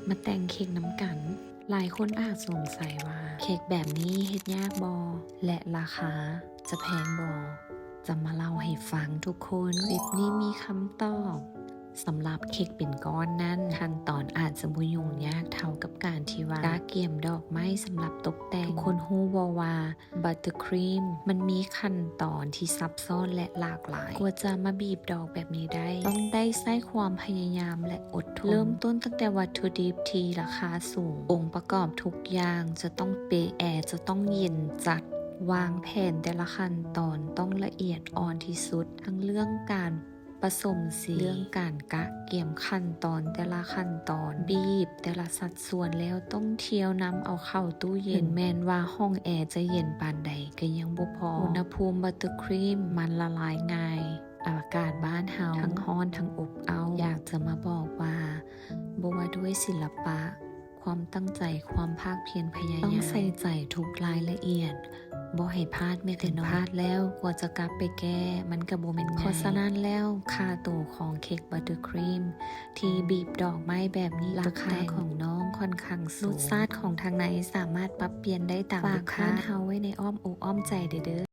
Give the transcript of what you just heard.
มาแต่งเค้กน้ำกันหลายคนอาจสงสัยว่าเค้กแบบนี้เฮ็ดยากบอและราคาจะแพงบอจะมาเล่าให้ฟังทุกคนคลิปนี้มีคำตอบสำหรับเค้กเป็นก้อนนั้นขั้นตอนอาจจะบ่ยุ่งยากเท่ากับการที่ว่ากาเกี่ยมดอกไม้สำหรับตกแต่งทุกคนฮู้บ่ว่าบัตเตอร์ครีมมันมีขั้นตอนที่ซับซ้อนและหลากหลายกว่าจะมาบีบดอกแบบนี้ได้ต้องได้ใช้ความพยายามและอดทนเริ่มต้นตั้งแต่วัตถุดิบที่ราคาสูงองค์ประกอบทุกอย่างจะต้องเป๊ะแอร์จะต้องเย็นจัดวางแผนแต่ละขั้นตอนต้องละเอียดอ่อนที่สุดทั้งเรื่องการผสมสีเรื่องการกะเกี่ยมขั้นตอนแต่ละขั้นตอนบีบแต่ละสัดส่วนแล้วต้องเที่ยวน้ำเอาเข้าตู้เย็นแม้นว่าห้องแอร์จะเย็นปานใดก็ยังบ่พออุณหภูมิบัตเตอร์ครีมมันละลายง่ายอากาศบ้านเฮาทั้งร้อนทั้งอบอ้าวอยากจะมาบอกว่าบ่ว่าด้วยศิลปะความตั้งใจความภาคเพียรพยายามต้องใส่ใจทุกรายละเอียดบ่ให้พลาดแม้แต่น้อยพลาดแล้วกว่าจะกลับไปแก้มันก็บ่แม่นง่ายเพราะฉะนั้นแล้วค่าตัวของเค้กบัตเตอร์ครีมที่บีบดอกไม้แบบนี้ราคาของน้องค่อนข้างสูงรสชาติของทางไหนสามารถปรับเปลี่ยนได้ตามลูกค้าฝากบ้านเฮาไว้ในอ้อมอกอ้อมใจเด้อ